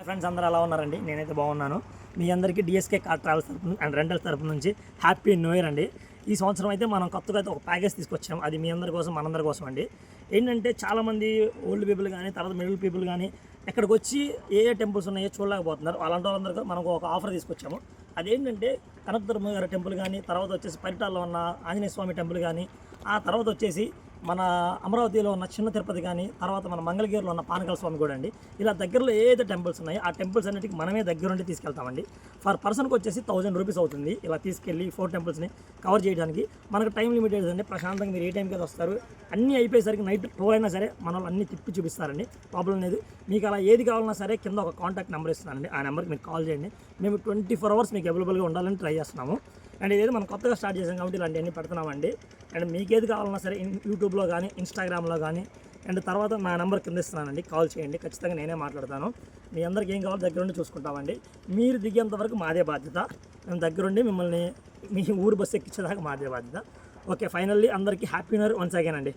Friends అందరూ ఎలా ఉన్నారండి? నేనైతే బాగున్నాను. మీ అందరికీ DSK car travels and rentals తరపు నుంచి హ్యాపీ న్యూ ఇయర్ అండి. ఈ సంవత్సరం అయితే మనం కొత్తగా అయితే ఒక ప్యాకేజ్ తీసుకొచ్చాం. అది మీ అందరి కోసం, మనందరి కోసం అండి. ఏంటంటే చాలామంది ఓల్డ్ పీపుల్ కానీ, తర్వాత మిడిల్ పీపుల్ కానీ ఎక్కడికి వచ్చి ఏ టెంపుల్స్ ఉన్నాయో చూడలేకపోతున్నారు. అలాంటి వాళ్ళందరికీ మనకు ఒక ఆఫర్ తీసుకొచ్చాము. అదేంటంటే కనకదుర్గమ్మ గారి టెంపుల్ కానీ, తర్వాత వచ్చేసి పరిటాల్లో ఉన్న ఆంజనేయ స్వామి టెంపుల్ కానీ, ఆ తర్వాత వచ్చేసి మన అమరావతిలో ఉన్న చిన్న తిరుపతి కానీ, తర్వాత మన మంగళగిరిలో ఉన్న పానకాల స్వామి కూడా అండి. ఇలా దగ్గరలో ఏదైతే టెంపుల్స్ ఉన్నాయో ఆ టెంపుల్స్ అన్నిటికీ మనమే దగ్గరుండి తీసుకెళ్తామండి. ఫర్ పర్సన్కి వచ్చేసి 1000 రూపీస్ అవుతుంది ఇలా తీసుకెళ్ళి 4 టెంపుల్స్ని కవర్ చేయడానికి. మనకు టైం లిమిటెడ్ అండి. ప్రశాంతంగా మీరు ఏ టైంకి అయితే వస్తారు, అన్నీ అయిపోయేసరికి నైట్ 12 అయినా సరే మనల్ని అన్నీ తిప్పి చూపిస్తారండి. ప్రాబ్లం లేదు. మీకు అలా ఏది కావాలన్నా సరే కింద ఒక కాంటాక్ట్ నెంబర్ ఇస్తున్నానండి. ఆ నెంబర్కి మీరు కాల్ చేయండి. మేము 24 అవర్స్ మీకు అవైలబుల్గా ఉండాలని ట్రై చేస్తున్నాము. అండ్ ఇదేదో మనం కొత్తగా స్టార్ట్ చేసాం కాబట్టి ఇలాంటివన్నీ పెడుతున్నామండి. అండ్ మీకు ఏది కావాలన్నా సరే యూట్యూబ్లో కానీ, ఇన్స్టాగ్రామ్లో కానీ, అండ్ తర్వాత నా నెంబర్ కింద ఇస్తున్నానండి. కాల్ చేయండి, ఖచ్చితంగా నేనే మాట్లాడతాను. మీ అందరికి ఏం కావాలో దగ్గరుండి చూసుకుంటామండి. మీరు దిగేంత వరకు మాదే బాధ్యత. మేము దగ్గరుండి మిమ్మల్ని మీ ఊరు బస్సు ఎక్కించేదాకా మాదే బాధ్యత. ఓకే, ఫైనల్లీ అందరికీ happy new year once again అండి.